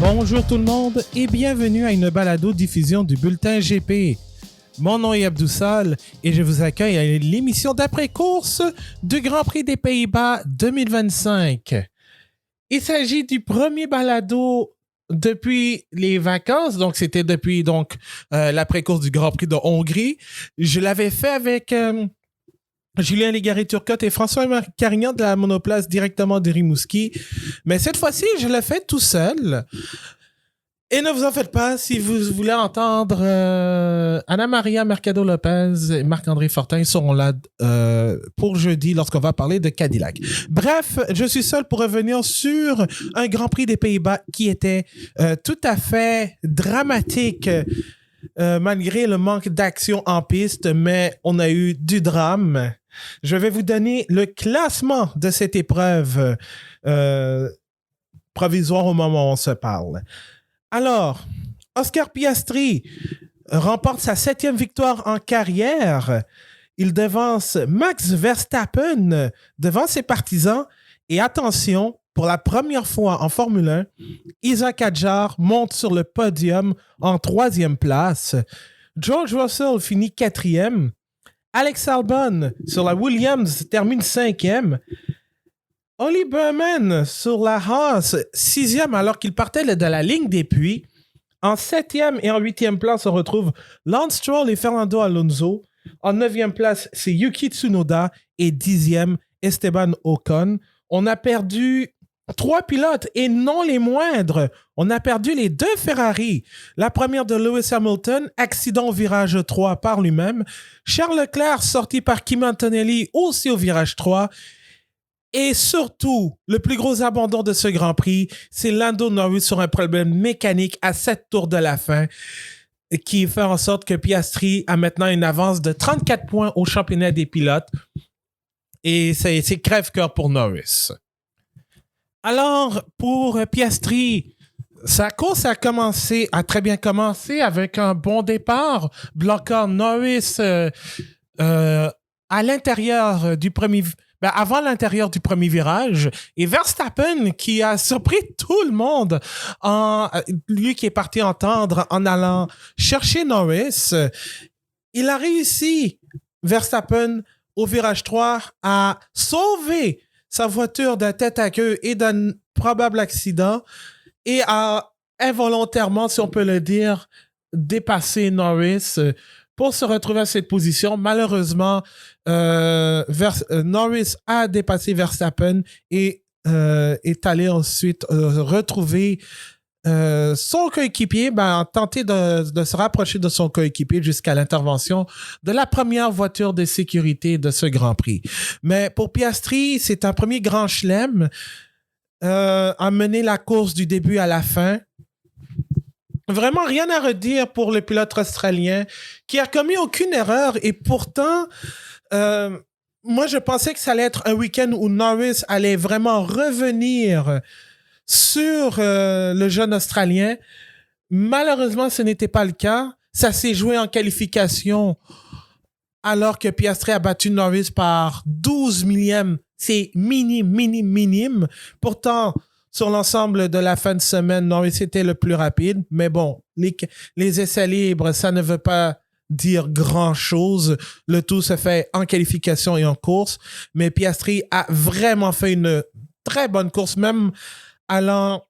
Bonjour tout le monde et bienvenue à une balado-diffusion du Bulletin GP. Mon nom est Abdoussal et je vous accueille à l'émission d'après-course du Grand Prix des Pays-Bas 2025. Il s'agit du premier balado depuis les vacances, donc c'était depuis l'après-course du Grand Prix de Hongrie. Je l'avais fait avec Julien Légaré-Turcotte et François Carignan de la monoplace directement de Rimouski. Mais cette fois-ci, je le fais tout seul. Et ne vous en faites pas, si vous voulez entendre Anna-Maria Mercado-Lopez et Marc-André Fortin, ils seront là pour jeudi lorsqu'on va parler de Cadillac. Bref, je suis seul pour revenir sur un Grand Prix des Pays-Bas qui était tout à fait dramatique malgré le manque d'action en piste, mais on a eu du drame. Je vais vous donner le classement de cette épreuve provisoire au moment où on se parle. Alors, Oscar Piastri remporte sa 7e victoire en carrière. Il devance Max Verstappen devant ses partisans. Et attention, pour la première fois en Formule 1, Isaac Hadjar monte sur le podium en 3e place. George Russell finit 4e. Alex Albon sur la Williams termine 5e. Ollie Berman sur la Haas, 6e alors qu'il partait de la ligne des puits. En 7e et en 8e place, on retrouve Lance Stroll et Fernando Alonso. En 9e place, c'est Yuki Tsunoda et 10e, Esteban Ocon. On a perdu 3 pilotes et non les moindres. On a perdu les 2 Ferrari. La première de Lewis Hamilton, accident au virage 3 par lui-même. Charles Leclerc sorti par Kimi Antonelli aussi au virage 3. Et surtout, le plus gros abandon de ce Grand Prix, c'est Lando Norris sur un problème mécanique à 7 tours de la fin qui fait en sorte que Piastri a maintenant une avance de 34 points au championnat des pilotes. Et c'est crève-cœur pour Norris. Alors, pour Piastri, sa course a très bien commencé avec un bon départ, bloquant Norris à l'intérieur du avant l'intérieur du premier virage, et Verstappen qui a surpris tout le monde, lui qui est parti entendre en allant chercher Norris, il a réussi, Verstappen, au virage 3, à sauver sa voiture d'un tête-à-queue et d'un probable accident, et à involontairement, si on peut le dire, dépasser Norris pour se retrouver à cette position. Malheureusement, Norris a dépassé Verstappen et est allé ensuite retrouver son coéquipier, tenter de se rapprocher de son coéquipier jusqu'à l'intervention de la première voiture de sécurité de ce Grand Prix. Mais pour Piastri, c'est un premier grand chelem, a mené la course du début à la fin. Vraiment rien à redire pour le pilote australien qui a commis aucune erreur et pourtant, moi je pensais que ça allait être un week-end où Norris allait vraiment revenir sur le jeune Australien. Malheureusement, ce n'était pas le cas. Ça s'est joué en qualification alors que Piastri a battu Norris par 12 millièmes. C'est minime. Pourtant, sur l'ensemble de la fin de semaine, Norris était le plus rapide. Mais bon, les essais libres, ça ne veut pas dire grand-chose. Le tout se fait en qualification et en course. Mais Piastri a vraiment fait une très bonne course, même allant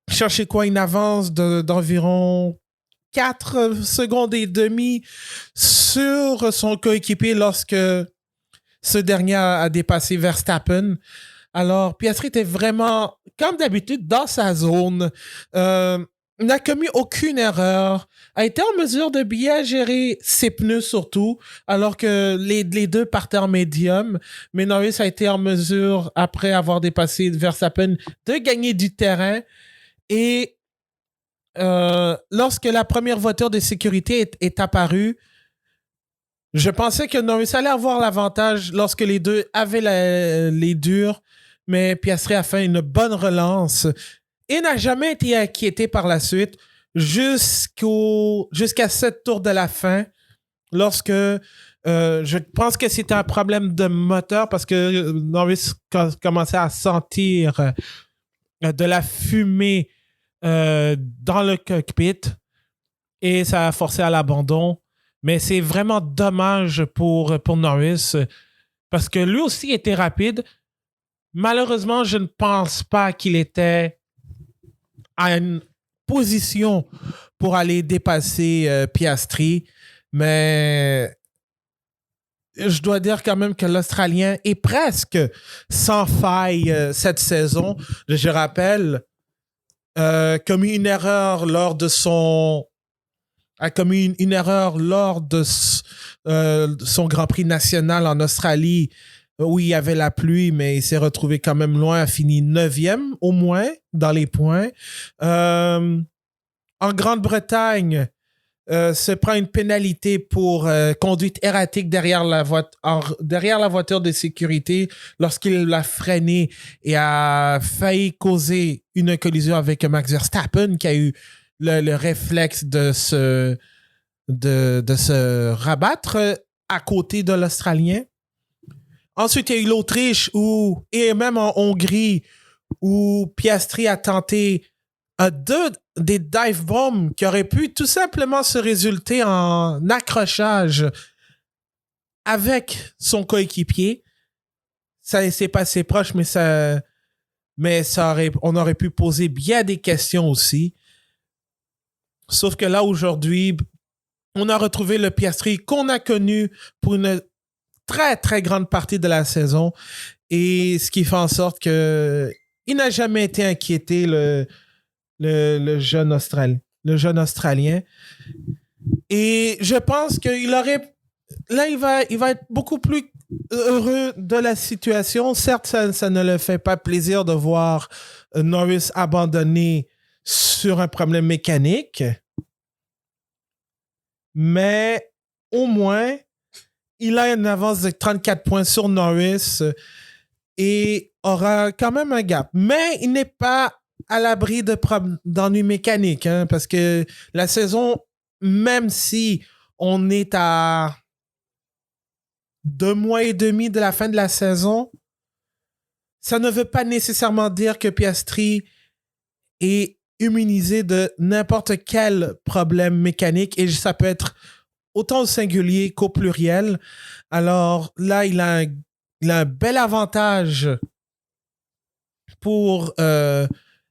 chercher une avance d'environ 4 secondes et demie sur son coéquipier lorsque ce dernier a dépassé Verstappen. Alors, Piastri était vraiment, comme d'habitude, dans sa zone. N'a commis aucune erreur. A été en mesure de bien gérer ses pneus surtout, alors que les deux partaient en médium. Mais Norris a été en mesure, après avoir dépassé Verstappen, de gagner du terrain. Et lorsque la première voiture de sécurité est apparue, je pensais que Norris allait avoir l'avantage lorsque les deux avaient les durs. Mais Piastri a fait une bonne relance et n'a jamais été inquiété par la suite jusqu'à 7 tours de la fin, lorsque je pense que c'était un problème de moteur parce que Norris commençait à sentir de la fumée dans le cockpit et ça a forcé à l'abandon. Mais c'est vraiment dommage pour Norris parce que lui aussi était rapide. Malheureusement, je ne pense pas qu'il était à une position pour aller dépasser Piastri. Mais je dois dire quand même que l'Australien est presque sans faille cette saison. Je rappelle, commis une erreur lors de son a commis une erreur lors de son Grand Prix national en Australie où il y avait la pluie, mais il s'est retrouvé quand même loin, a fini 9e au moins dans les points. En Grande-Bretagne, se prend une pénalité pour conduite erratique derrière la voiture de sécurité lorsqu'il l'a freiné et a failli causer une collision avec Max Verstappen qui a eu le réflexe de se rabattre à côté de l'Australien. Ensuite, il y a eu l'Autriche et même en Hongrie où Piastri a tenté des dive bombs qui auraient pu tout simplement se résulter en accrochage avec son coéquipier. Ça s'est passé proche, mais on aurait pu poser bien des questions aussi. Sauf que là, aujourd'hui, on a retrouvé le Piastri qu'on a connu pour une très, très grande partie de la saison. Et ce qui fait en sorte qu'il n'a jamais été inquiété, le jeune Australien. Et je pense qu'il aurait... Là, il va être beaucoup plus heureux de la situation. Certes, ça ne le fait pas plaisir de voir Norris abandonner sur un problème mécanique. Mais au moins, il a une avance de 34 points sur Norris et aura quand même un gap. Mais il n'est pas à l'abri d'ennuis mécaniques, hein, parce que la saison, même si on est à 2 mois et demi de la fin de la saison, ça ne veut pas nécessairement dire que Piastri est immunisé de n'importe quel problème mécanique et ça peut être autant au singulier qu'au pluriel. Alors là, il a un bel avantage pour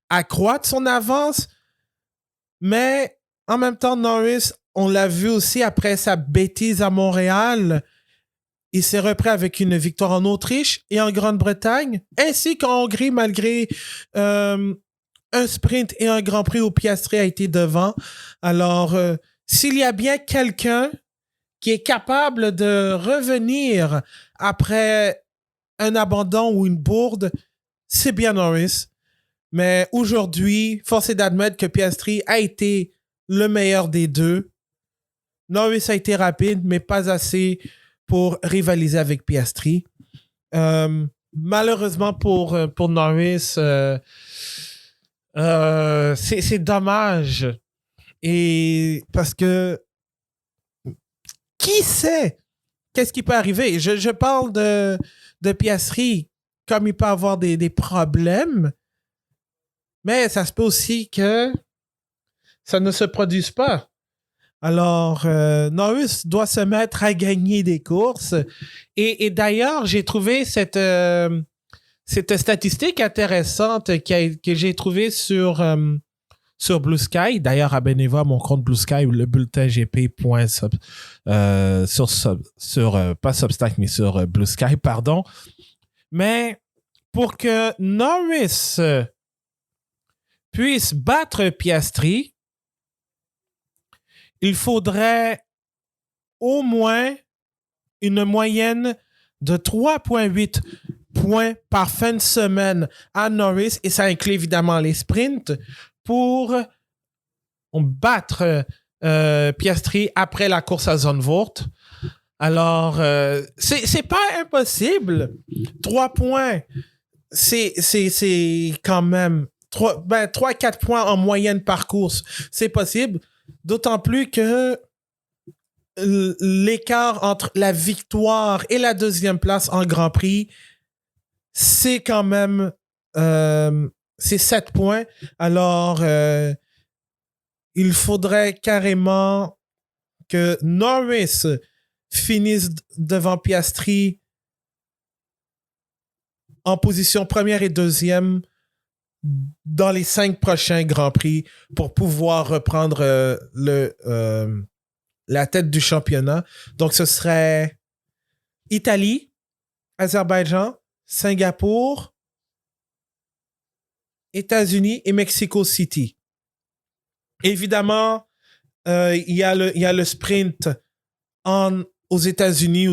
accroître son avance, mais en même temps, Norris, on l'a vu aussi après sa bêtise à Montréal, il s'est repris avec une victoire en Autriche et en Grande-Bretagne, ainsi qu'en Hongrie, malgré un sprint et un Grand Prix où Piastri a été devant. Alors, s'il y a bien quelqu'un qui est capable de revenir après un abandon ou une bourde, c'est bien Norris. Mais aujourd'hui, force est d'admettre que Piastri a été le meilleur des deux. Norris a été rapide, mais pas assez pour rivaliser avec Piastri. Malheureusement pour Norris, c'est dommage. Et parce que qui sait qu'est-ce qui peut arriver? Je parle de Piastri comme il peut avoir des problèmes, mais ça se peut aussi que ça ne se produise pas. Alors, Norris doit se mettre à gagner des courses. Et d'ailleurs, j'ai trouvé cette statistique intéressante que j'ai trouvée sur Blue Sky. D'ailleurs, abonnez-vous à mon compte Blue Sky, le bulletin GP. Pas Substack, mais sur Blue Sky, pardon. Mais pour que Norris puisse battre Piastri, il faudrait au moins une moyenne de 3,8 points par fin de semaine à Norris, et ça inclut évidemment les sprints, pour battre Piastri après la course à Zandvoort. Alors, c'est pas impossible. 3 points, c'est quand même 3-4 points en moyenne par course. C'est possible. D'autant plus que l'écart entre la victoire et la 2e place en Grand Prix, c'est quand même c'est 7 points. Alors, il faudrait carrément que Norris finisse devant Piastri en position première et deuxième dans les 5 prochains Grands Prix pour pouvoir reprendre la tête du championnat. Donc, ce serait Italie, Azerbaïdjan, Singapour, États-Unis et Mexico City. Évidemment, il y a le sprint aux États-Unis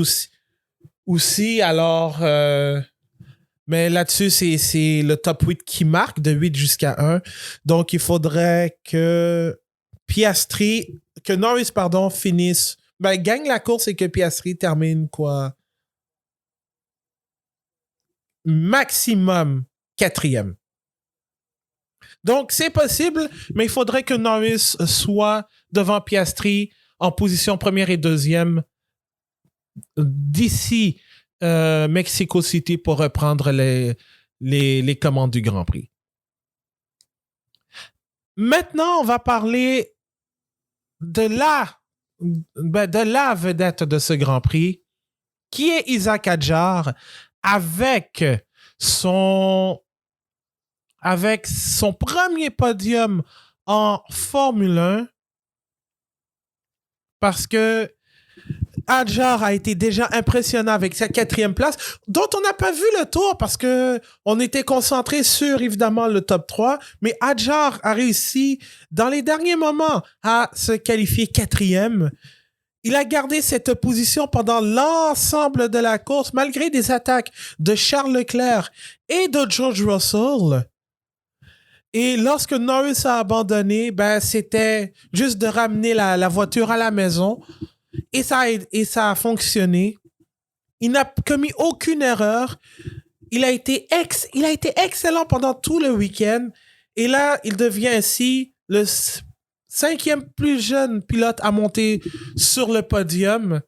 aussi. Alors, mais là-dessus, c'est le top 8 qui marque de 8 jusqu'à 1. Donc, il faudrait que Norris, finisse, gagne la course et que Piastri termine quoi? Maximum 4e. Donc, c'est possible, mais il faudrait que Norris soit devant Piastri en position première et deuxième d'ici Mexico City pour reprendre les commandes du Grand Prix. Maintenant, on va parler de la vedette de ce Grand Prix, qui est Isack Hadjar, avec son premier podium en Formule 1, parce que Hadjar a été déjà impressionnant avec sa 4e place, dont on n'a pas vu le tour parce que on était concentré sur, évidemment, le top 3, mais Hadjar a réussi, dans les derniers moments, à se qualifier 4e. Il a gardé cette position pendant l'ensemble de la course, malgré des attaques de Charles Leclerc et de George Russell. Et lorsque Norris a abandonné, c'était juste de ramener la voiture à la maison. Et ça a fonctionné. Il n'a commis aucune erreur. Il a été excellent pendant tout le week-end. Et là, il devient ainsi le 5e plus jeune pilote à monter sur le podium.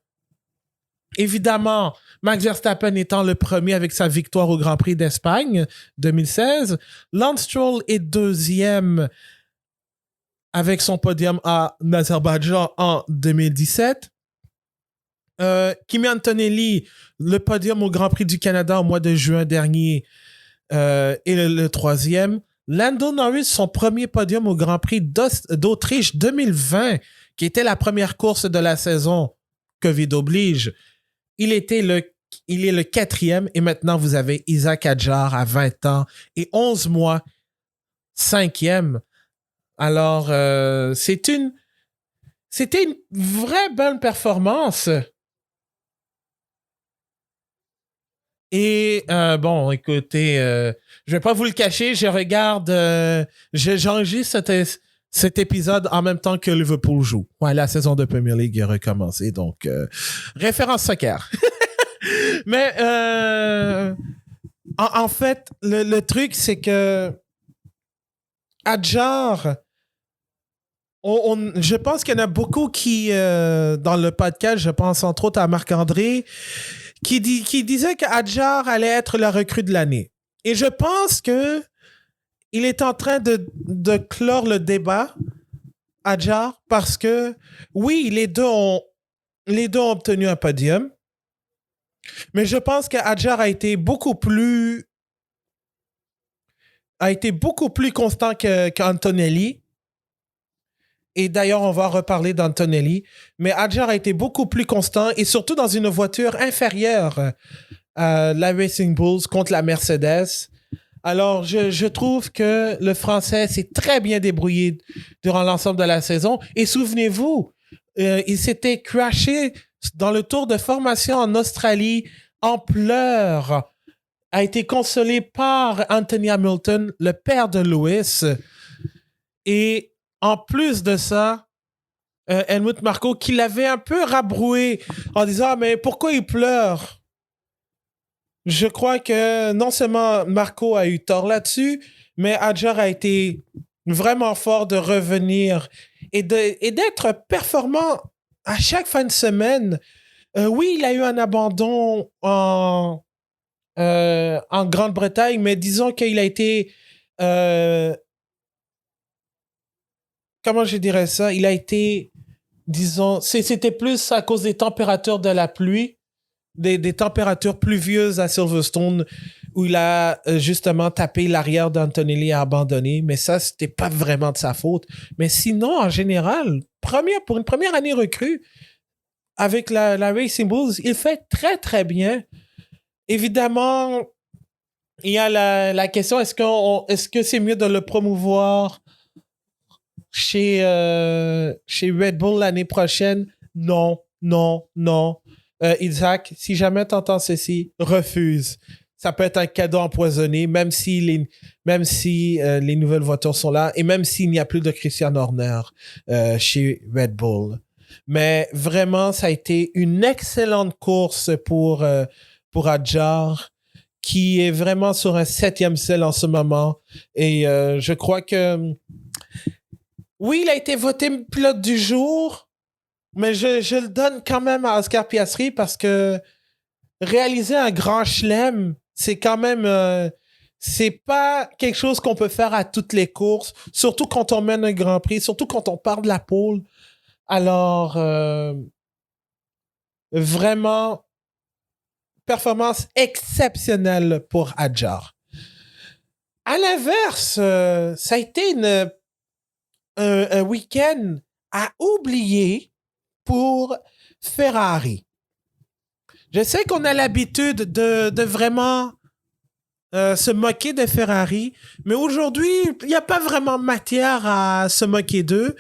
Évidemment, Max Verstappen étant le premier avec sa victoire au Grand Prix d'Espagne 2016. Lance Stroll est 2e avec son podium à Azerbaïdjan en 2017. Kimi Antonelli, le podium au Grand Prix du Canada au mois de juin dernier, est le 3e. Lando Norris, son premier podium au Grand Prix d'Autriche 2020, qui était la première course de la saison, Covid oblige. Il est le 4e, et maintenant vous avez Isack Hadjar à 20 ans et 11 mois, 5e. Alors, c'était une vraie bonne performance. Et bon, écoutez, je vais pas vous le cacher, j'enregistre cet épisode en même temps que Liverpool joue. Ouais, la saison de Premier League est recommencée, donc référence soccer. Mais en fait, le truc, c'est que Hadjar, je pense qu'il y en a beaucoup qui, dans le podcast, je pense entre autres à Marc-André, qui disait que Hadjar allait être la recrue de l'année. Et je pense que il est en train de clore le débat, Hadjar, parce que oui, les deux ont obtenu un podium, mais je pense que Hadjar a été beaucoup plus constant qu'Antonelli. Et d'ailleurs, on va reparler d'Antonelli. Mais Hadjar a été beaucoup plus constant et surtout dans une voiture inférieure à la Racing Bulls contre la Mercedes. Alors, je trouve que le Français s'est très bien débrouillé durant l'ensemble de la saison. Et souvenez-vous, il s'était crashé dans le tour de formation en Australie en pleurs. A été consolé par Anthony Hamilton, le père de Lewis. Et en plus de ça, Helmut Marko, qui l'avait un peu rabroué en disant « Mais pourquoi il pleure ?» Je crois que non seulement Marko a eu tort là-dessus, mais Hadjar a été vraiment fort de revenir et d'être performant à chaque fin de semaine. Oui, il a eu un abandon en Grande-Bretagne, mais disons qu'il a été euh, comment je dirais ça? Il a été, disons, c'était plus à cause des températures de la pluie, des températures pluvieuses à Silverstone, où il a justement tapé l'arrière d'Antonelli et abandonné. Mais ça, c'était pas vraiment de sa faute. Mais sinon, en général, pour une première année recrue, avec la Racing Bulls, il fait très, très bien. Évidemment, il y a la question, est-ce que c'est mieux de le promouvoir chez Red Bull l'année prochaine? Non, non, non. Isaac, si jamais tu entends ceci, refuse. Ça peut être un cadeau empoisonné, même si les nouvelles voitures sont là et même s'il n'y a plus de Christian Horner chez Red Bull. Mais vraiment, ça a été une excellente course pour Hadjar, qui est vraiment sur un 7e ciel en ce moment. Et je crois que oui, il a été voté pilote du jour, mais je le donne quand même à Oscar Piastri parce que réaliser un grand chelem, c'est quand même... c'est pas quelque chose qu'on peut faire à toutes les courses, surtout quand on mène un Grand Prix, surtout quand on part de la pole. Alors, vraiment, performance exceptionnelle pour Hadjar. À l'inverse, ça a été un week-end à oublier pour Ferrari. Je sais qu'on a l'habitude de vraiment se moquer de Ferrari, mais aujourd'hui, il n'y a pas vraiment matière à se moquer d'eux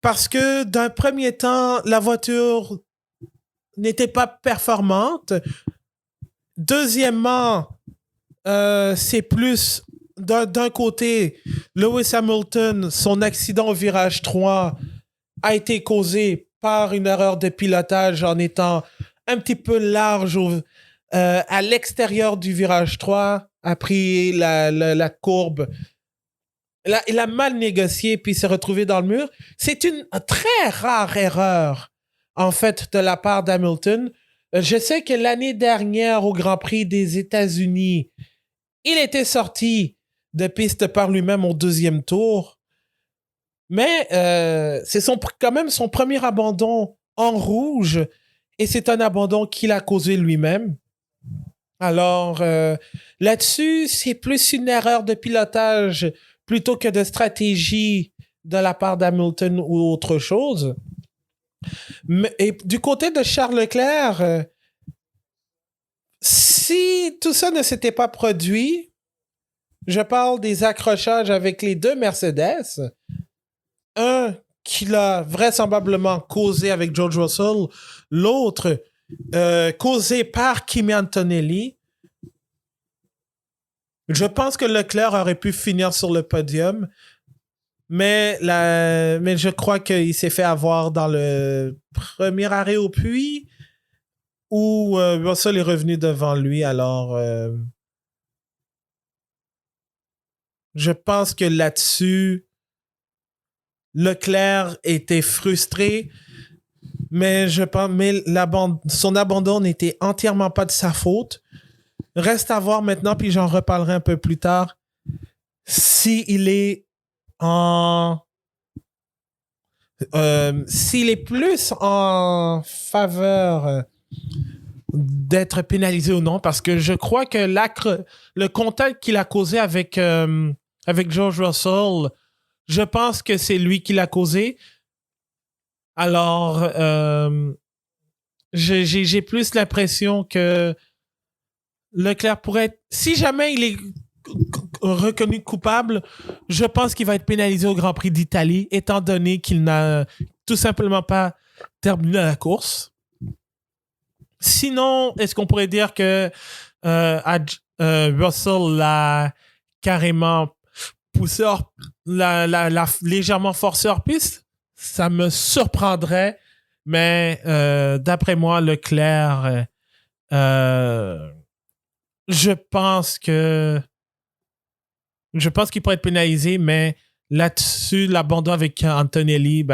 parce que d'un premier temps, la voiture n'était pas performante. Deuxièmement, c'est plus d'un côté, Lewis Hamilton, son accident au virage 3 a été causé par une erreur de pilotage en étant un petit peu large à l'extérieur du virage 3, a pris la courbe. Il a mal négocié puis s'est retrouvé dans le mur. C'est une très rare erreur, en fait, de la part d'Hamilton. Je sais que l'année dernière, au Grand Prix des États-Unis, il était sorti de piste par lui-même au 2e tour. Mais c'est quand même son premier abandon en rouge et c'est un abandon qu'il a causé lui-même. Alors, là-dessus, c'est plus une erreur de pilotage plutôt que de stratégie de la part d'Hamilton ou autre chose. Et du côté de Charles Leclerc, si tout ça ne s'était pas produit, je parle des accrochages avec les 2 Mercedes, un qu'il a vraisemblablement causé avec George Russell, l'autre causé par Kimi Antonelli. Je pense que Leclerc aurait pu finir sur le podium, mais je crois qu'il s'est fait avoir dans le premier arrêt au puits où Russell est revenu devant lui. Alors, je pense que là-dessus, Leclerc était frustré, mais son abandon n'était entièrement pas de sa faute. Reste à voir maintenant, puis j'en reparlerai un peu plus tard, s'il est s'il est plus en faveur d'être pénalisé ou non, parce que je crois que le contact qu'il a causé avec George Russell, je pense que c'est lui qui l'a causé. Alors, j'ai plus l'impression que Leclerc pourrait être... Si jamais il est reconnu coupable, je pense qu'il va être pénalisé au Grand Prix d'Italie, étant donné qu'il n'a tout simplement pas terminé la course. Sinon, est-ce qu'on pourrait dire que Russell l'a carrément poussé l'a légèrement forcé hors piste? Ça me surprendrait, mais d'après moi, Leclerc, je pense qu'il pourrait être pénalisé, mais là-dessus, l'abandon avec Antonelli,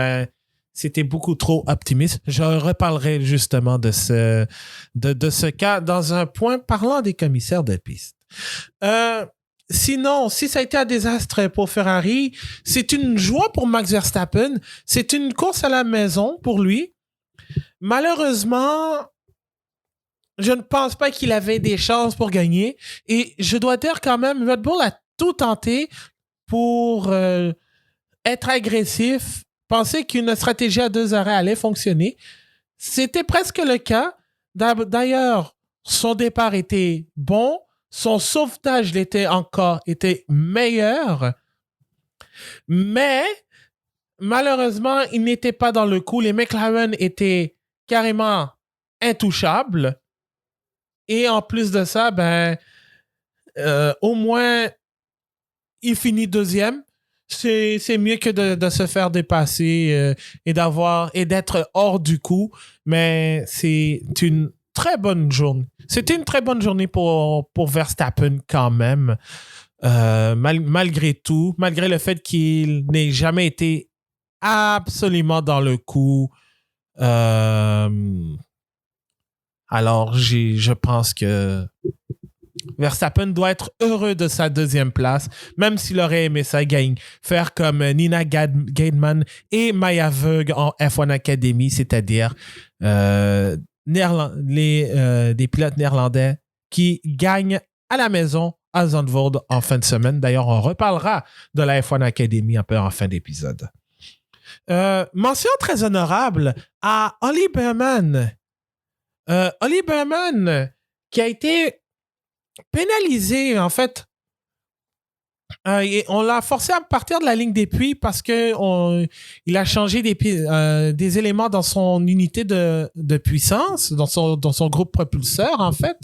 c'était beaucoup trop optimiste. Je reparlerai justement de ce cas dans un point parlant des commissaires de piste. sinon, si ça a été un désastre pour Ferrari, c'est une joie pour Max Verstappen. C'est une course à la maison pour lui. Malheureusement, je ne pense pas qu'il avait des chances pour gagner. Et je dois dire quand même, Red Bull a tout tenté pour être agressif, penser qu'une stratégie à 2 arrêts allait fonctionner. C'était presque le cas. D'ailleurs, son départ était bon, son sauvetage était meilleur, mais malheureusement, il n'était pas dans le coup. Les McLaren étaient carrément intouchables. Et en plus de ça, au moins, il finit deuxième. C'est mieux que de se faire dépasser et d'être hors du coup. Mais c'est une très bonne journée. C'était une très bonne journée pour Verstappen quand même. Malgré tout, malgré le fait qu'il n'ait jamais été absolument dans le coup. Alors, je pense que Verstappen doit être heureux de sa deuxième place, même s'il aurait aimé ça faire comme Nina Gaidman et Maya Vög en F1 Academy, c'est-à-dire des pilotes néerlandais qui gagnent à la maison à Zandvoort en fin de semaine. D'ailleurs, on reparlera de la F1 Academy un peu en fin d'épisode. Mention très honorable à Ollie Bearman. Ollie Bearman qui a été pénalisé, en fait. Et on l'a forcé à partir de la ligne des puits parce qu'il a changé des éléments dans son unité de puissance, dans son groupe propulseur, en fait.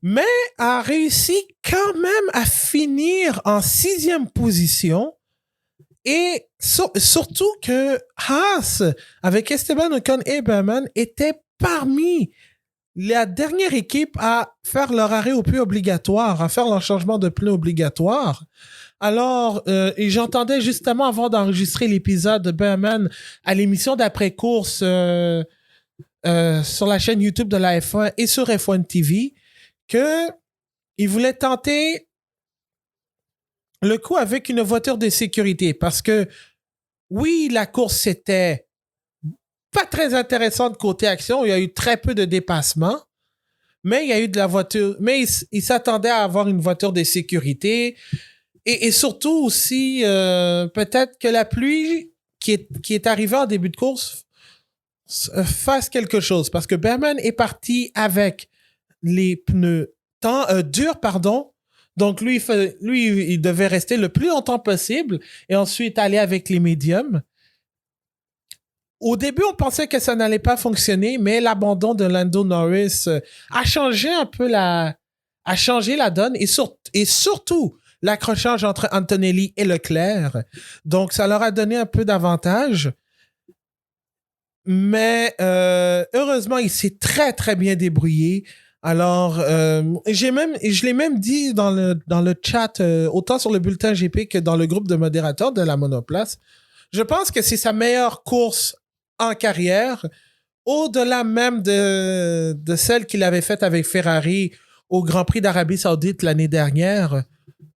Mais a réussi quand même à finir en 6e position. Et surtout que Haas, avec Esteban Ocon et Bearman, était parmi la dernière équipe à faire leur arrêt au pneus obligatoire, à faire leur changement de pneus obligatoire. Alors, et j'entendais justement avant d'enregistrer l'épisode de Bearman à l'émission d'après-course sur la chaîne YouTube de la F1 et sur F1 TV qu'il voulait tenter le coup avec une voiture de sécurité parce que oui, la course c'était pas très intéressante côté action. Il y a eu très peu de dépassements, mais il y a eu de la voiture. Mais il s'attendait à avoir une voiture de sécurité et surtout aussi peut-être que la pluie qui est arrivée en début de course fasse quelque chose parce que Bearman est parti avec les pneus durs, pardon. Donc lui, il devait rester le plus longtemps possible et ensuite aller avec les médiums. Au début, on pensait que ça n'allait pas fonctionner, mais l'abandon de Lando Norris a changé la donne et surtout l'accrochage entre Antonelli et Leclerc. Donc, ça leur a donné un peu d'avantage. Mais heureusement, il s'est très, très bien débrouillé. Alors, je l'ai même dit dans le chat, autant sur le bulletin GP que dans le groupe de modérateurs de la monoplace. Je pense que c'est sa meilleure course en carrière, au-delà même de celle qu'il avait faite avec Ferrari au Grand Prix d'Arabie Saoudite l'année dernière,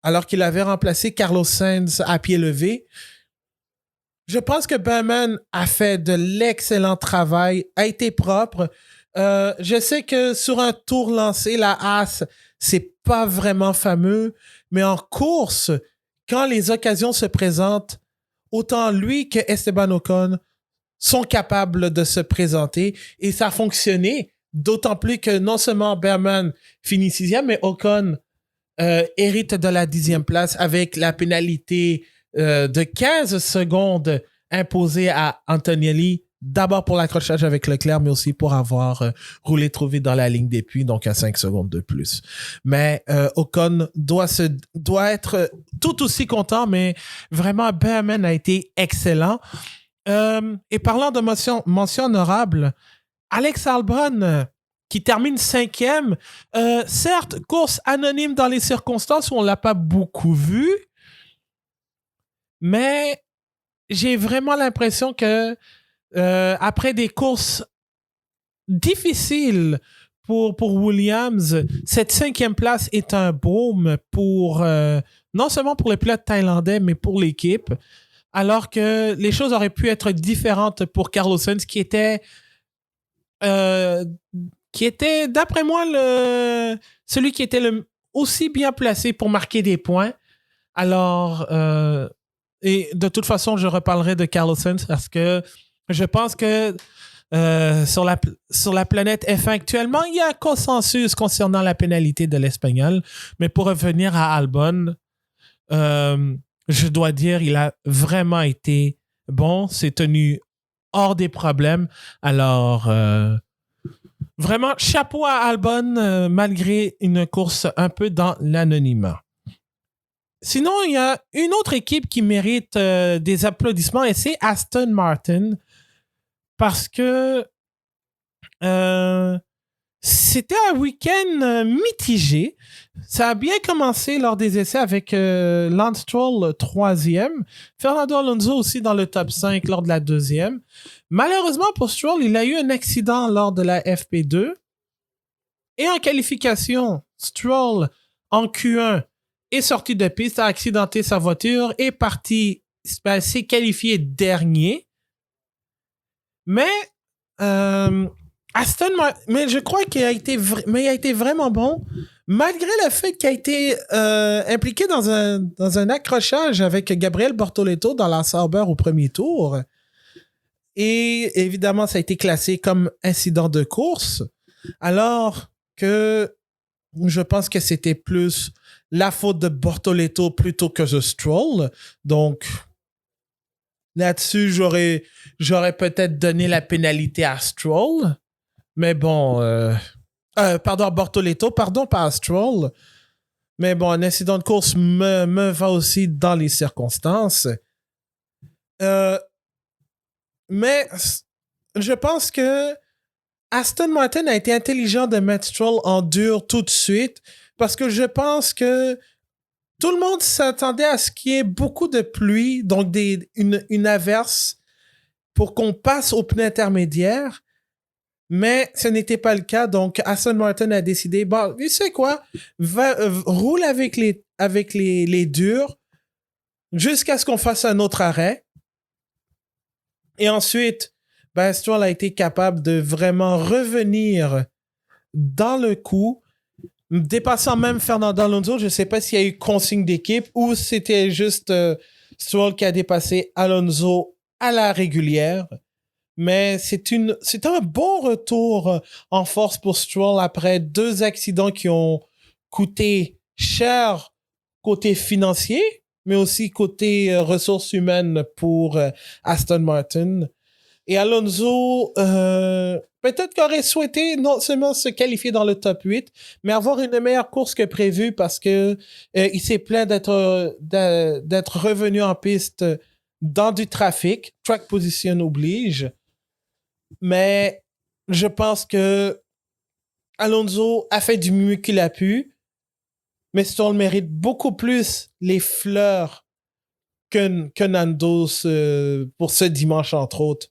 alors qu'il avait remplacé Carlos Sainz à pied levé. Je pense que Bearman a fait de l'excellent travail, a été propre. Je sais que sur un tour lancé, la Haas, c'est pas vraiment fameux, mais en course, quand les occasions se présentent, autant lui que Esteban Ocon sont capables de se présenter et ça a fonctionné, d'autant plus que non seulement Bearman finit 6e, mais Ocon hérite de la 10e place avec la pénalité de 15 secondes imposée à Antonelli, d'abord pour l'accrochage avec Leclerc, mais aussi pour avoir roulé trop vite dans la ligne des puits, donc à 5 secondes de plus. Mais Ocon doit être tout aussi content, mais vraiment, Bearman a été excellent. Et parlant de mention honorable, Alex Albon, qui termine 5e, certes, course anonyme dans les circonstances où on ne l'a pas beaucoup vu, mais j'ai vraiment l'impression que après des courses difficiles pour Williams, cette 5e place est un baume pour non seulement pour les pilotes thaïlandais, mais pour l'équipe. Alors que les choses auraient pu être différentes pour Carlos Sainz, qui était, d'après moi, celui qui était aussi bien placé pour marquer des points. Alors, et de toute façon, je reparlerai de Carlos Sainz parce que je pense que sur la planète F1 actuellement, il y a un consensus concernant la pénalité de l'Espagnol. Mais pour revenir à Albon, je dois dire, il a vraiment été bon, s'est tenu hors des problèmes. Alors, vraiment, chapeau à Albon, malgré une course un peu dans l'anonymat. Sinon, il y a une autre équipe qui mérite des applaudissements et c'est Aston Martin. Parce que c'était un week-end mitigé. Ça a bien commencé lors des essais avec Lance Stroll 3e. Fernando Alonso aussi dans le top 5 lors de la 2e. Malheureusement pour Stroll, il a eu un accident lors de la FP2. Et en qualification, Stroll en Q1 est sorti de piste, a accidenté sa voiture, est parti, s'est qualifié dernier. Mais Aston Martin, mais je crois qu'il a été, il a été vraiment bon, malgré le fait qu'il a été impliqué dans un accrochage avec Gabriel Bortoleto dans la Sauber au premier tour. Et évidemment, ça a été classé comme incident de course, alors que je pense que c'était plus la faute de Bortoleto plutôt que de Stroll. Donc, là-dessus, j'aurais peut-être donné la pénalité à Stroll. Mais bon, pardon, à Bortoleto, pardon, pas à Stroll. Mais bon, un incident de course me va aussi dans les circonstances. Mais je pense que Aston Martin a été intelligent de mettre Stroll en dur tout de suite parce que je pense que tout le monde s'attendait à ce qu'il y ait beaucoup de pluie, donc une averse pour qu'on passe au pneu intermédiaire. Mais ce n'était pas le cas, donc Aston Martin a décidé, bon, tu sais quoi, roule avec les durs jusqu'à ce qu'on fasse un autre arrêt. Et ensuite, Stroll a été capable de vraiment revenir dans le coup, dépassant même Fernando Alonso. Je ne sais pas s'il y a eu consigne d'équipe ou c'était juste Stroll qui a dépassé Alonso à la régulière. Mais c'est un bon retour en force pour Stroll après 2 accidents qui ont coûté cher côté financier, mais aussi côté ressources humaines pour Aston Martin. Et Alonso, peut-être qu'il aurait souhaité non seulement se qualifier dans le top 8, mais avoir une meilleure course que prévu parce que il s'est plaint d'être revenu en piste dans du trafic. Track position oblige. Mais je pense que Alonso a fait du mieux qu'il a pu, mais Stroll mérite beaucoup plus les fleurs que Nando pour ce dimanche, entre autres,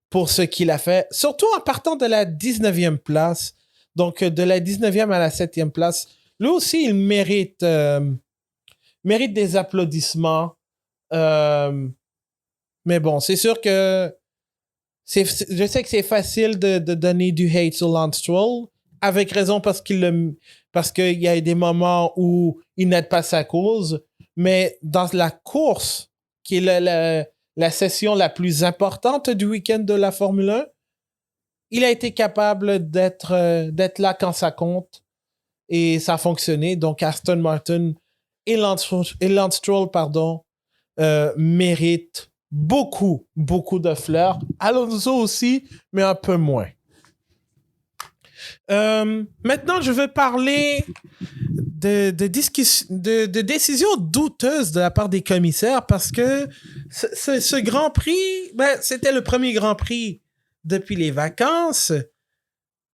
pour ce qu'il a fait, surtout en partant de la 19e place. Donc, de la 19e à la 7e place, lui aussi, il mérite des applaudissements. Mais bon, c'est sûr que je sais que c'est facile de donner du hate sur Lance Stroll, avec raison parce qu'il y a des moments où il n'aide pas sa cause, mais dans la course, qui est la session la plus importante du week-end de la Formule 1, il a été capable d'être là quand ça compte, et ça a fonctionné. Donc Aston Martin et Lance Stroll, méritent beaucoup, beaucoup de fleurs. Alonso aussi, mais un peu moins. Maintenant, je vais parler de décisions douteuses de la part des commissaires parce que ce Grand Prix, c'était le premier Grand Prix depuis les vacances.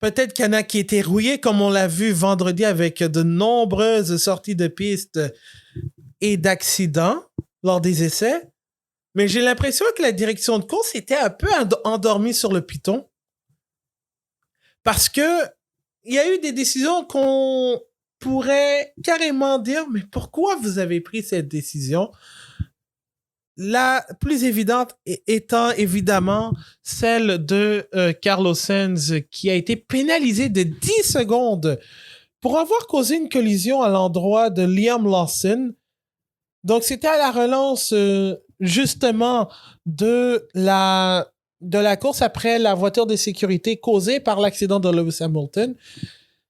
Peut-être qu'il y en a qui étaient rouillés, comme on l'a vu vendredi avec de nombreuses sorties de piste et d'accidents lors des essais. Mais j'ai l'impression que la direction de course était un peu endormie sur le piton. Parce que il y a eu des décisions qu'on pourrait carrément dire, mais pourquoi vous avez pris cette décision? La plus évidente étant évidemment celle de Carlos Sainz qui a été pénalisé de 10 secondes pour avoir causé une collision à l'endroit de Liam Lawson. Donc, c'était à la relance justement de la course après la voiture de sécurité causée par l'accident de Lewis Hamilton.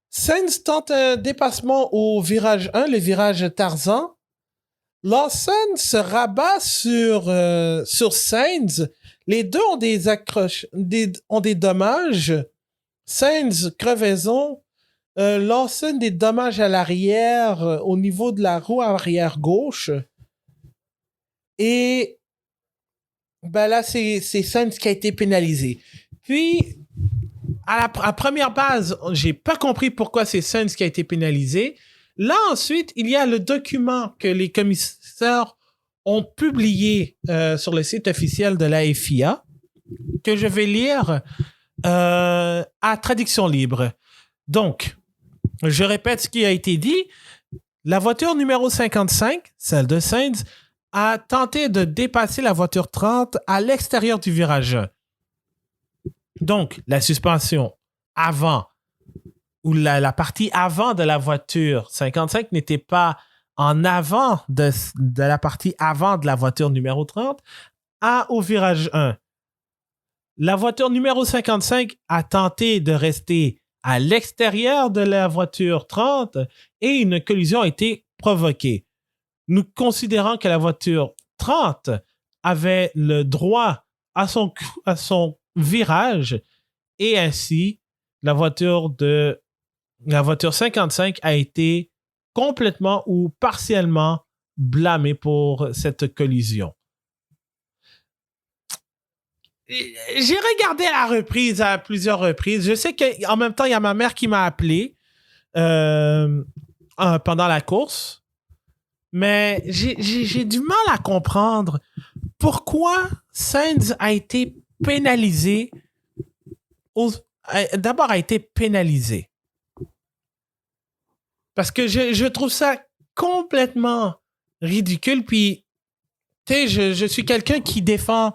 Sainz tente un dépassement au virage 1, le virage Tarzan. Lawson se rabat sur Sainz. Les deux ont des accroches, ont des dommages. Sainz, crevaison. Lawson, des dommages à l'arrière au niveau de la roue arrière gauche. Et ben là, c'est Sainz qui a été pénalisé. Puis, à première base, j'ai pas compris pourquoi c'est Sainz qui a été pénalisé. Là, ensuite, il y a le document que les commissaires ont publié sur le site officiel de la FIA, que je vais lire à traduction libre. Donc, je répète ce qui a été dit. La voiture numéro 55, celle de Sainz, a tenté de dépasser la voiture 30 à l'extérieur du virage 1. Donc, la suspension avant ou la partie avant de la voiture 55 n'était pas en avant de la partie avant de la voiture numéro 30 au virage 1. La voiture numéro 55 a tenté de rester à l'extérieur de la voiture 30 et une collision a été provoquée. Nous considérons que la voiture 30 avait le droit à son virage et ainsi la voiture 55 a été complètement ou partiellement blâmée pour cette collision. J'ai regardé la reprise à plusieurs reprises. Je sais qu'en même temps, il y a ma mère qui m'a appelé pendant la course. Mais j'ai du mal à comprendre pourquoi Sainz a été pénalisé. D'abord, a été pénalisé. Parce que je trouve ça complètement ridicule. Puis, tu sais, je suis quelqu'un qui défend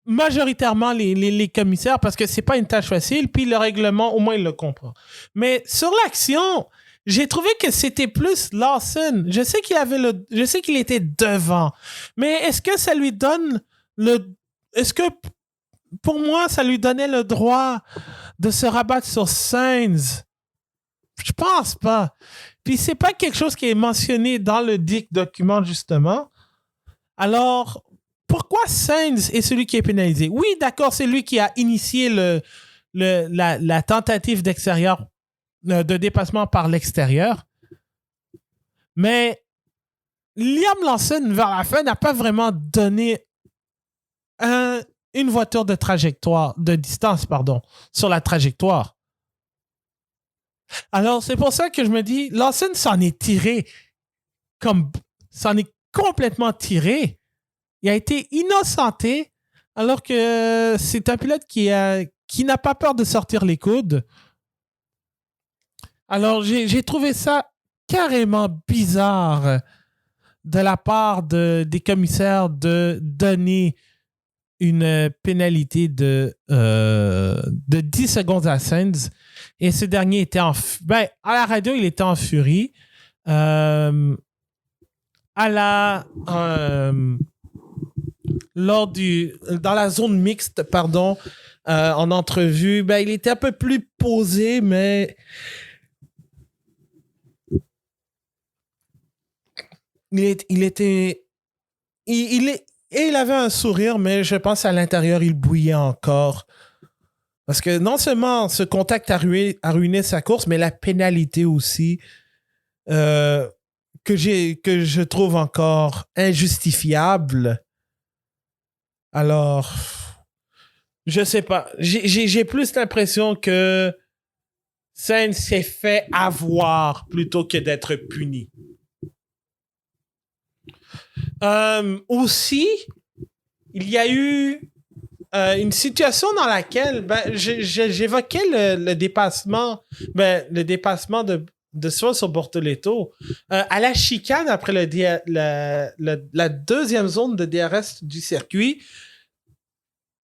majoritairement les commissaires parce que c'est pas une tâche facile. Puis, le règlement, au moins, il le comprend. Mais sur l'action, j'ai trouvé que c'était plus Lawson. Je sais qu'il était devant. Mais est-ce que ça lui donne est-ce que, pour moi, ça lui donnait le droit de se rabattre sur Sainz? Je pense pas. Puis c'est pas quelque chose qui est mentionné dans le document, justement. Alors, pourquoi Sainz est celui qui est pénalisé? Oui, d'accord, c'est lui qui a initié la tentative de dépassement par l'extérieur. Mais Liam Lawson, vers la fin, n'a pas vraiment donné une voiture de distance, sur la trajectoire. Alors, c'est pour ça que je me dis, Lawson s'en est complètement tiré. Il a été innocenté, alors que c'est un pilote qui n'a pas peur de sortir les coudes. Alors, j'ai trouvé ça carrément bizarre de la part des commissaires de donner une pénalité de 10 secondes à Sainz. Et ce dernier était à la radio, il était en furie. Dans la zone mixte, en entrevue, il était un peu plus posé, mais il avait un sourire, mais je pense à l'intérieur, il bouillait encore. Parce que non seulement ce contact a ruiné sa course, mais la pénalité aussi, que je trouve encore injustifiable. Alors, je sais pas. J'ai plus l'impression que Sainz s'est fait avoir plutôt que d'être puni. Aussi, il y a eu une situation dans laquelle j'évoquais le dépassement, le dépassement de soi sur Bortoleto. À la chicane après la deuxième zone de DRS du circuit,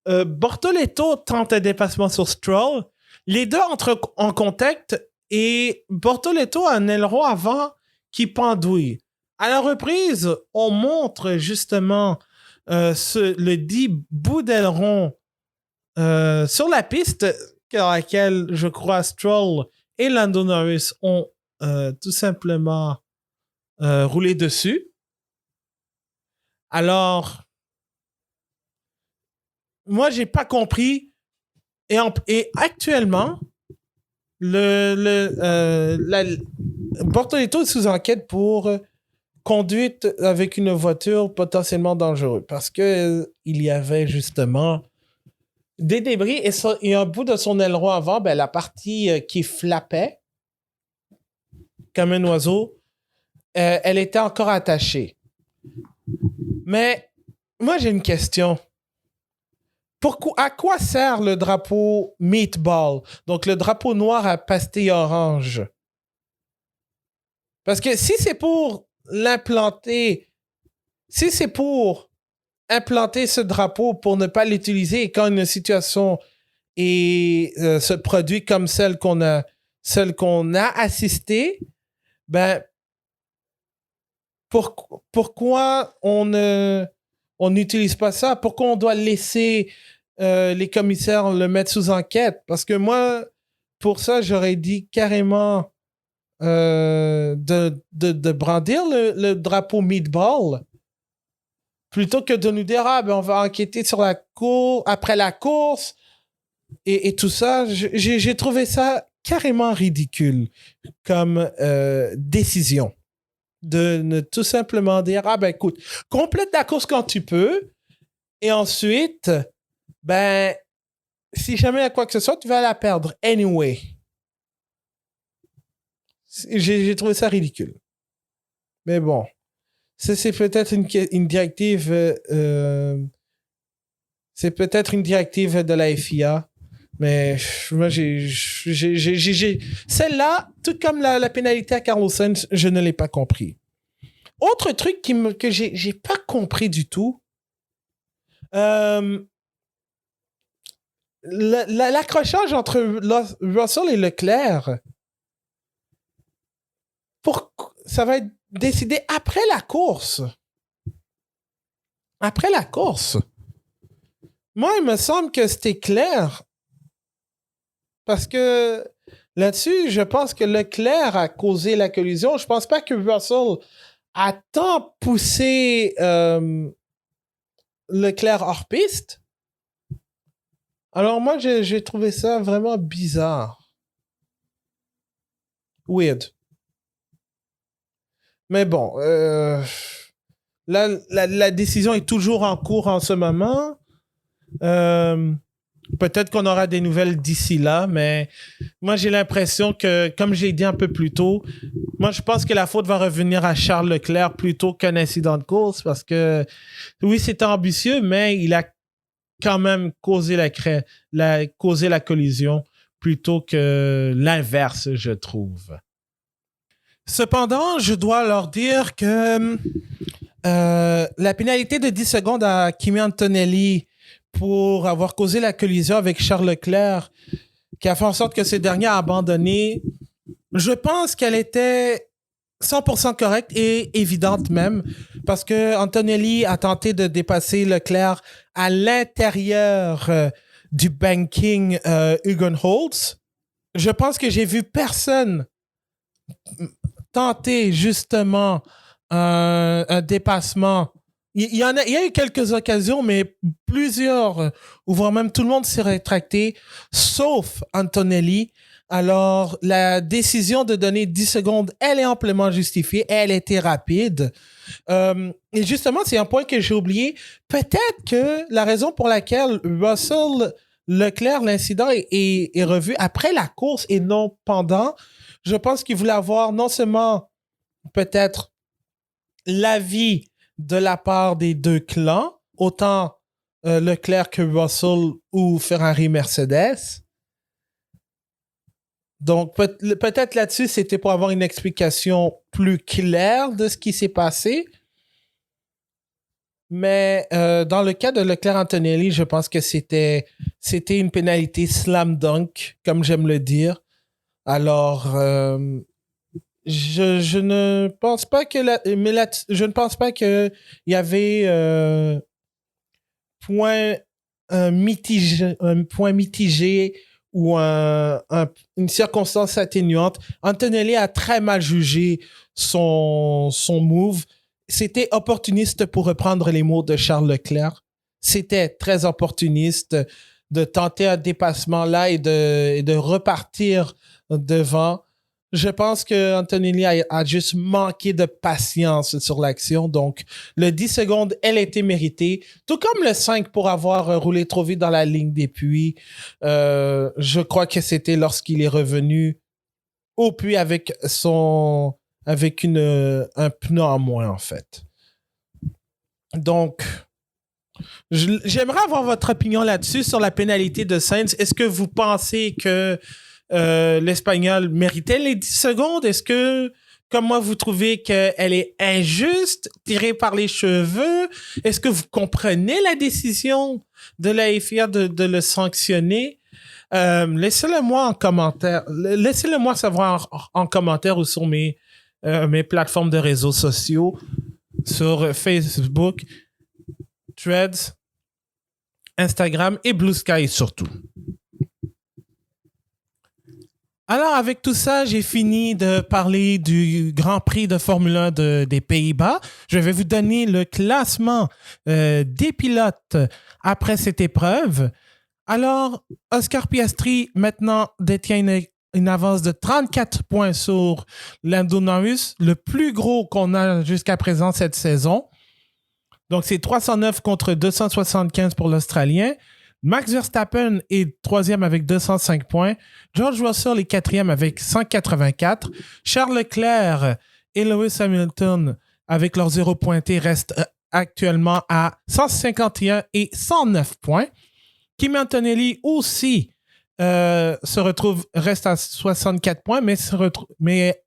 Bortoleto tente un dépassement sur Stroll. Les deux entrent en contact et Bortoleto a un aileron avant qui pendouille. À la reprise, on montre justement le dit bout d'aileron sur la piste dans laquelle je crois Stroll et Lando Norris ont tout simplement roulé dessus. Alors, moi, j'ai pas compris. Et actuellement, Bortoleto est sous enquête pour conduite avec une voiture potentiellement dangereuse parce que il y avait justement des débris et un bout de son aileron avant, la partie qui flappait comme un oiseau, elle était encore attachée. Mais moi, j'ai une question. À quoi sert le drapeau meatball? Donc, le drapeau noir à pastille orange. Parce que si c'est pour implanter ce drapeau pour ne pas l'utiliser quand une situation se produit comme celle qu'on a assistée, pourquoi on n'utilise pas ça? Pourquoi on doit laisser les commissaires le mettre sous enquête? Parce que moi, pour ça, j'aurais dit carrément de brandir le drapeau meatball plutôt que de nous dire on va enquêter sur après la course et tout ça. J'ai trouvé ça carrément ridicule comme décision de ne tout simplement dire écoute, complète la course quand tu peux et ensuite si jamais il y a quoi que ce soit, tu vas la perdre anyway. J'ai trouvé ça ridicule. Mais bon, c'est peut-être une directive. C'est peut-être une directive de la FIA. Mais moi, celle-là, tout comme la pénalité à Carlos Sainz, je ne l'ai pas compris. Autre truc que j'ai pas compris du tout. L'accrochage entre Russell et Leclerc. Ça va être décidé après la course. Après la course. Moi, il me semble que c'était clair. Parce que là-dessus, je pense que Leclerc a causé la collision. Je pense pas que Russell a tant poussé Leclerc hors piste. Alors moi, j'ai trouvé ça vraiment bizarre. Weird. Mais bon, la décision est toujours en cours en ce moment. Peut-être qu'on aura des nouvelles d'ici là, mais moi, j'ai l'impression que, comme j'ai dit un peu plus tôt, moi, je pense que la faute va revenir à Charles Leclerc plutôt qu'un incident de course parce que, oui, c'était ambitieux, mais il a quand même causé la collision plutôt que l'inverse, je trouve. Cependant, je dois leur dire que la pénalité de 10 secondes à Kimi Antonelli pour avoir causé la collision avec Charles Leclerc, qui a fait en sorte que ce dernier a abandonné, je pense qu'elle était 100% correcte et évidente même, parce que Antonelli a tenté de dépasser Leclerc à l'intérieur du banking Hugenholtz. Je pense que j'ai vu personne tenter justement un dépassement. Il y a eu quelques occasions, mais plusieurs, ou voire même tout le monde s'est rétracté, sauf Antonelli. Alors, la décision de donner 10 secondes, elle est amplement justifiée, elle était rapide. Et justement, c'est un point que j'ai oublié. Peut-être que la raison pour laquelle Russell Leclerc, l'incident est revu après la course et non pendant, je pense qu'il voulait avoir non seulement peut-être l'avis de la part des deux clans, autant Leclerc que Russell ou Ferrari-Mercedes. Donc, peut-être là-dessus, c'était pour avoir une explication plus claire de ce qui s'est passé. Mais dans le cas de Leclerc-Antonelli, je pense que c'était une pénalité slam dunk, comme j'aime le dire. Alors, je ne pense pas que je ne pense pas qu'il y avait un point mitigé ou une circonstance atténuante. Antonelli a très mal jugé son move. C'était opportuniste, pour reprendre les mots de Charles Leclerc. C'était très opportuniste de tenter un dépassement là et de repartir devant. Je pense que Antonelli a juste manqué de patience sur l'action. Donc, le 10 secondes, elle était méritée. Tout comme le 5 pour avoir roulé trop vite dans la ligne des puits. Je crois que c'était lorsqu'il est revenu au puits avec un pneu en moins, en fait. Donc, j'aimerais avoir votre opinion là-dessus sur la pénalité de Sainz. Est-ce que vous pensez que l'Espagnol méritait les 10 secondes? Est-ce que, comme moi, vous trouvez qu'elle est injuste, tirée par les cheveux? Est-ce que vous comprenez la décision de la FIA de le sanctionner? Laissez-le-moi en commentaire. Laissez-le-moi savoir en commentaire ou sur mes plateformes de réseaux sociaux, sur Facebook, Threads, Instagram et Blue Sky surtout. Alors, avec tout ça, j'ai fini de parler du Grand Prix de Formule 1 des Pays-Bas. Je vais vous donner le classement des pilotes après cette épreuve. Alors, Oscar Piastri, maintenant, détient une avance de 34 points sur Lando Norris, le plus gros qu'on a jusqu'à présent cette saison. Donc, c'est 309 contre 275 pour l'Australien. Max Verstappen est troisième avec 205 points. George Russell est quatrième avec 184. Charles Leclerc et Lewis Hamilton, avec leurs 0 pointés, restent actuellement à 151 et 109 points. Kimi Antonelli aussi reste à 64 points, mais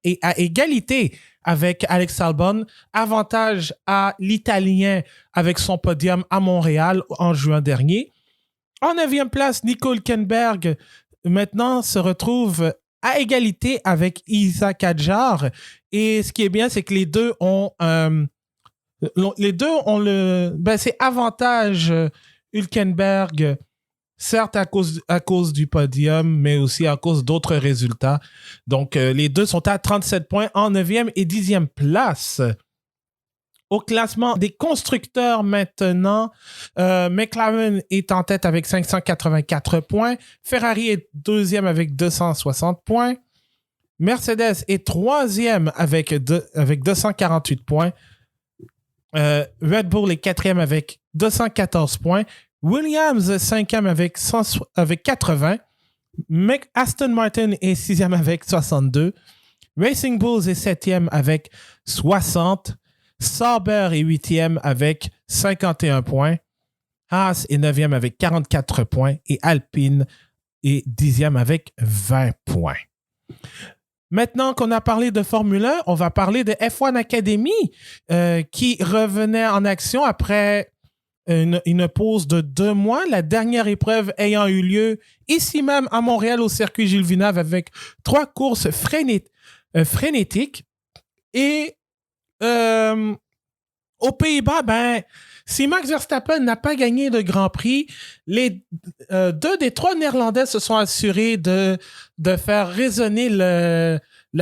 est à égalité avec Alex Albon. Avantage à l'Italien avec son podium à Montréal en juin dernier. En 9e place, Nico Hülkenberg maintenant se retrouve à égalité avec Isaac Hadjar. Et ce qui est bien, c'est que les deux ont c'est avantage Hülkenberg, certes à cause du podium, mais aussi à cause d'autres résultats. Donc, les deux sont à 37 points en 9e et 10e place. Au classement des constructeurs maintenant, McLaren est en tête avec 584 points. Ferrari est deuxième avec 260 points. Mercedes est troisième avec 248 points. Red Bull est quatrième avec 214 points. Williams, cinquième avec 80. Aston Martin est sixième avec 62. Racing Bulls est septième avec 60. Sauber est huitième avec 51 points. Haas est neuvième avec 44 points. Et Alpine est dixième avec 20 points. Maintenant qu'on a parlé de Formule 1, on va parler de F1 Academy qui revenait en action après une pause de 2 mois. La dernière épreuve ayant eu lieu ici même à Montréal au circuit Gilles Villeneuve avec 3 courses frénétiques. Et aux Pays-Bas, si Max Verstappen n'a pas gagné de Grand Prix, les 2 des 3 Néerlandais se sont assurés de faire résonner le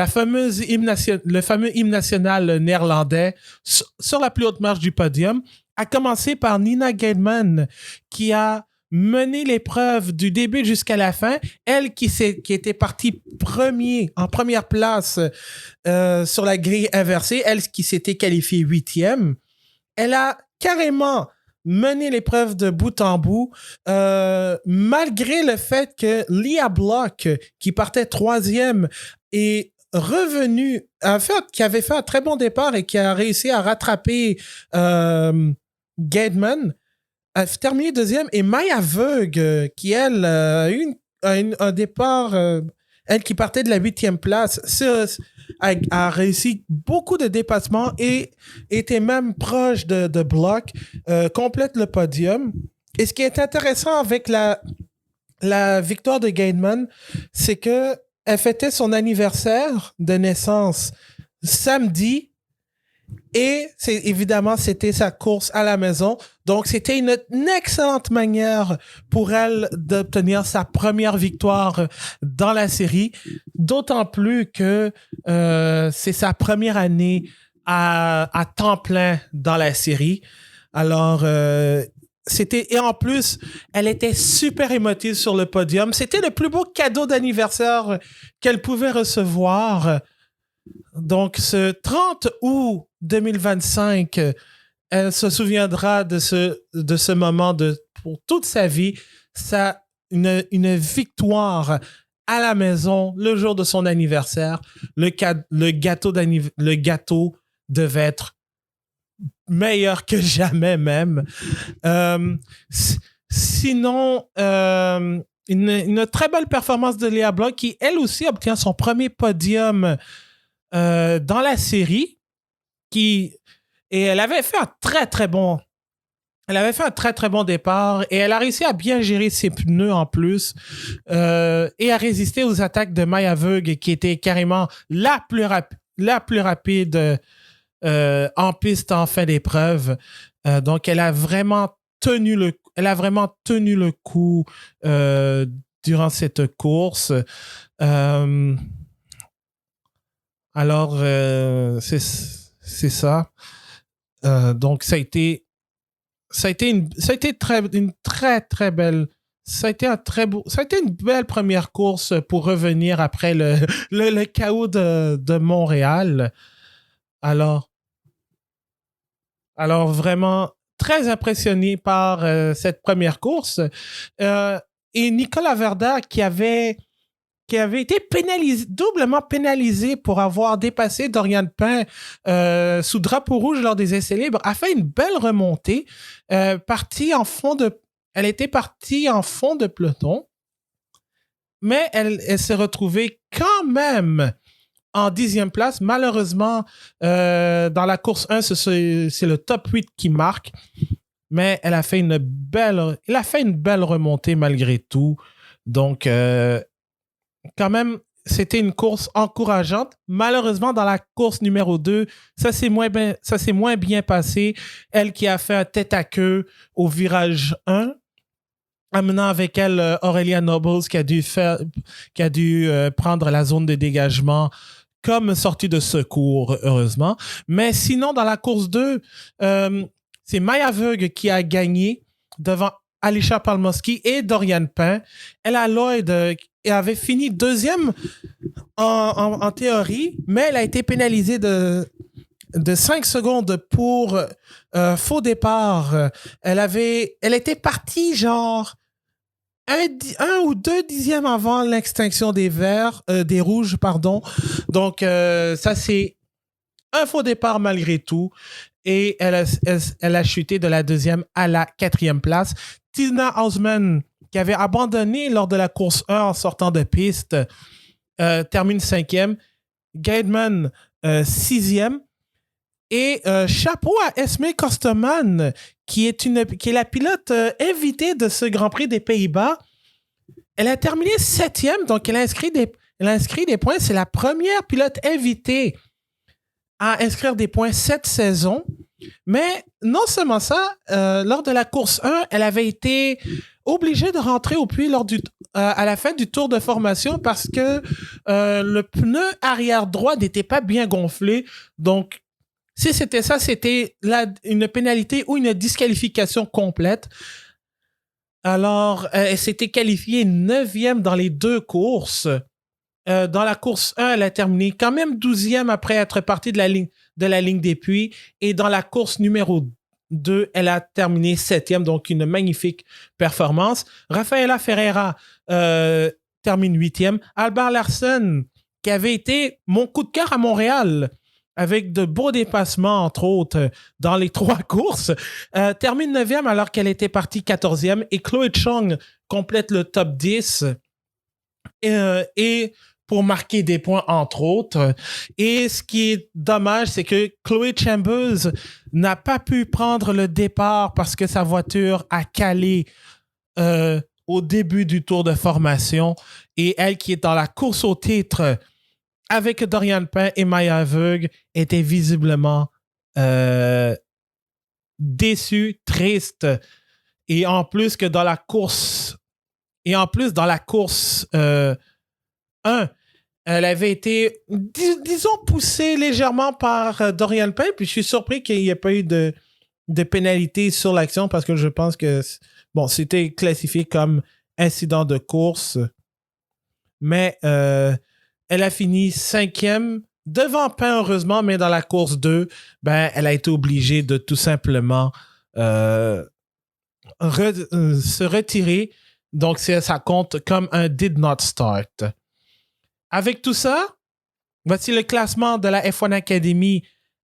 fameux hymne national néerlandais sur la plus haute marche du podium, à commencer par Nina Gaidman, qui a mené l'épreuve du début jusqu'à la fin. Elle qui était partie en première place sur la grille inversée, elle qui s'était qualifiée 8e. Elle a carrément mené l'épreuve de bout en bout, malgré le fait que Leah Block, qui partait 3e, est revenue, qui avait fait un très bon départ et qui a réussi à rattraper Gaidman. a terminé deuxième. Et Maya Veug, qui, elle, a eu un départ... elle qui partait de la 8e place a réussi beaucoup de dépassements et était même proche de bloc, complète le podium. Et ce qui est intéressant avec la victoire de Gateman, c'est que elle fêtait son anniversaire de naissance samedi et évidemment, c'était sa course à la maison. Donc, c'était une excellente manière pour elle d'obtenir sa première victoire dans la série. D'autant plus que c'est sa première année à temps plein dans la série. Alors, et en plus, elle était super émotive sur le podium. C'était le plus beau cadeau d'anniversaire qu'elle pouvait recevoir. Donc, ce 30 août 2025, elle se souviendra de ce moment pour toute sa vie. Une victoire à la maison le jour de son anniversaire. Le gâteau devait être meilleur que jamais même. Sinon, une très belle performance de Léa Blanc qui, elle aussi, obtient son premier podium dans la série. Et elle avait fait un très, très bon... Elle avait fait un très, très bon départ et elle a réussi à bien gérer ses pneus en plus et à résister aux attaques de Maya Veug qui était carrément la plus rapide en piste en fin d'épreuve. Donc, elle a vraiment tenu le coup durant cette course. Alors, c'est ça. Donc, ça a été une très, très belle... Ça a été une belle première course pour revenir après le chaos de Montréal. Alors, vraiment très impressionné par cette première course. Et Nicolas Verda qui avait été doublement pénalisé pour avoir dépassé Dorian Pain sous drapeau rouge lors des essais libres, a fait une belle remontée. Elle était partie en fond de peloton, mais elle s'est retrouvée quand même en 10e place. Malheureusement, dans la course 1, c'est le top 8 qui marque, mais elle a fait une belle remontée malgré tout. Donc, quand même, c'était une course encourageante. Malheureusement, dans la course numéro 2, ça s'est moins bien passé. Elle qui a fait un tête-à-queue au virage 1, amenant avec elle Aurelia Nobles qui a dû prendre la zone de dégagement comme sortie de secours, heureusement. Mais sinon, dans la course 2, c'est Maya Veug qui a gagné devant Alisha Palmowski et Dorian Pain. Ella Lloyd avait fini deuxième en théorie, mais elle a été pénalisée de 5 secondes pour faux départ. Elle était partie genre un ou 2 dixièmes avant l'extinction des rouges, pardon. Donc, ça, c'est un faux départ malgré tout. Et elle a chuté de la 2e à la 4e place. Tina Hausman, qui avait abandonné lors de la course 1 en sortant de piste, termine 5e. Gateman, 6e. Et chapeau à Esme Kosterman, qui est la pilote invitée de ce Grand Prix des Pays-Bas. Elle a terminé 7e, donc elle a inscrit des points. C'est la première pilote invitée à inscrire des points cette saison. Mais non seulement ça, lors de la course 1, elle avait été obligée de rentrer au puits à la fin du tour de formation parce que le pneu arrière droit n'était pas bien gonflé. Donc, si c'était ça, c'était une pénalité ou une disqualification complète. Alors, elle s'était qualifiée 9e dans les 2 courses. Dans la course 1, elle a terminé quand même 12e après être partie de la ligne des puits. Et dans la course numéro 2, elle a terminé 7e, donc une magnifique performance. Rafaela Ferreira termine 8e. Albert Larsen, qui avait été mon coup de cœur à Montréal, avec de beaux dépassements, entre autres, dans les 3 courses, termine 9e alors qu'elle était partie 14e. Et Chloé Chung complète le top 10 et pour marquer des points, entre autres. Et ce qui est dommage, c'est que Chloé Chambers n'a pas pu prendre le départ parce que sa voiture a calé au début du tour de formation. Et elle, qui est dans la course au titre avec Dorian Pain et Maya Veug, était visiblement déçue, triste. Et en plus dans la course 1, elle avait été, disons, poussée légèrement par Dorian Pain. Puis je suis surpris qu'il n'y ait pas eu de pénalité sur l'action parce que je pense que c'était classifié comme incident de course. Mais elle a fini 5e devant Pain, heureusement, mais dans la course 2, elle a été obligée de tout simplement se retirer. Donc, ça compte comme un did not start. Avec tout ça, voici le classement de la F1 Academy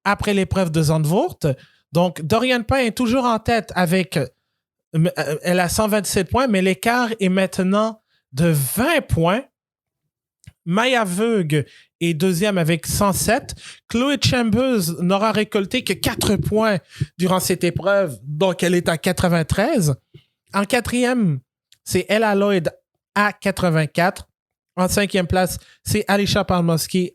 après l'épreuve de Zandvoort. Donc, Dorian Pain est toujours en tête avec... Elle a 127 points, mais l'écart est maintenant de 20 points. Maya Veug est deuxième avec 107. Chloé Chambers n'aura récolté que 4 points durant cette épreuve, donc elle est à 93. En quatrième, c'est Ella Lloyd à 84. En 5e place, c'est Alisha Palmowski.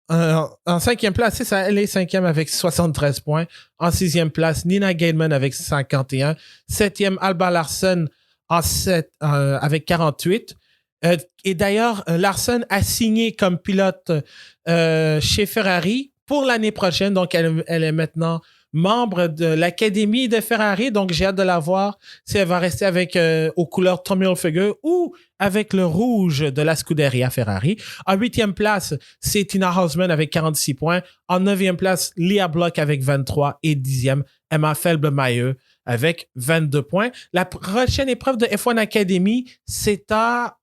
En 5e place, c'est ça, elle est 5e avec 73 points. En 6e place, Nina Gaidman avec 51. 7e, Alba Larsen avec 48. Et d'ailleurs, Larsen a signé comme pilote chez Ferrari pour l'année prochaine. Donc, elle est maintenant membre de l'Académie de Ferrari. Donc, j'ai hâte de la voir si elle va rester avec aux couleurs Tommy Hilfiger ou avec le rouge de la Scuderia Ferrari. En 8e place, c'est Tina Hausman avec 46 points. En 9e place, Leah Block avec 23. Et 10e, Emma Felber-Mayer avec 22 points. La prochaine épreuve de F1 Academy, c'est à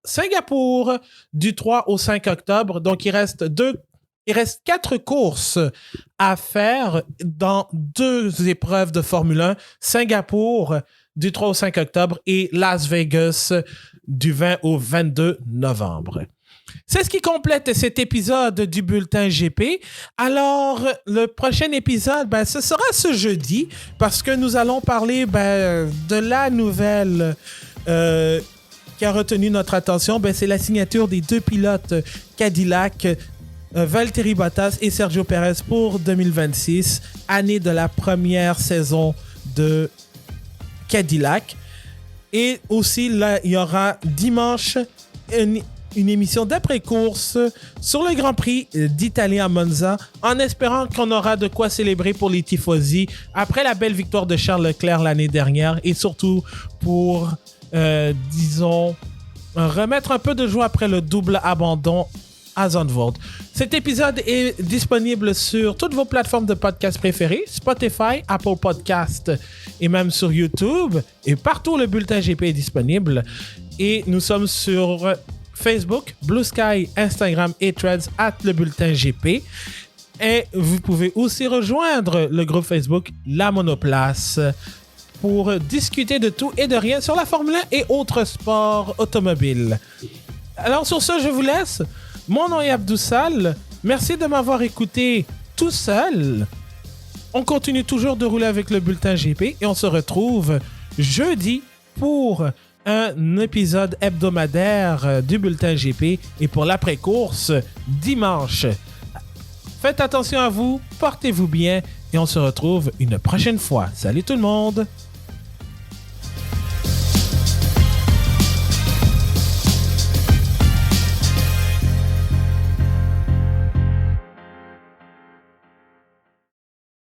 Singapour du 3 au 5 octobre. Donc, il reste 4 courses à faire dans 2 épreuves de Formule 1. Singapour du 3 au 5 octobre et Las Vegas du 20 au 22 novembre. C'est ce qui complète cet épisode du Bulletin GP. Alors, le prochain épisode, ce sera ce jeudi parce que nous allons parler de la nouvelle qui a retenu notre attention. C'est la signature des 2 pilotes Cadillac, Valtteri Bottas et Sergio Perez pour 2026, année de la première saison de Cadillac. Et aussi, là, il y aura dimanche une émission d'après-course sur le Grand Prix d'Italie à Monza, en espérant qu'on aura de quoi célébrer pour les tifosi après la belle victoire de Charles Leclerc l'année dernière et surtout pour, remettre un peu de joie après le double abandon à Zandvoort. Cet épisode est disponible sur toutes vos plateformes de podcast préférées, Spotify, Apple Podcast et même sur YouTube. Et partout, le Bulletin GP est disponible. Et nous sommes sur Facebook, Blue Sky, Instagram et Threads @ le Bulletin GP. Et vous pouvez aussi rejoindre le groupe Facebook La Monoplace pour discuter de tout et de rien sur la Formule 1 et autres sports automobiles. Alors sur ce, je vous laisse. Mon nom est Abdou Sall. Merci de m'avoir écouté tout seul. On continue toujours de rouler avec le Bulletin GP et on se retrouve jeudi pour un épisode hebdomadaire du Bulletin GP et pour l'après-course dimanche. Faites attention à vous, portez-vous bien et on se retrouve une prochaine fois. Salut tout le monde!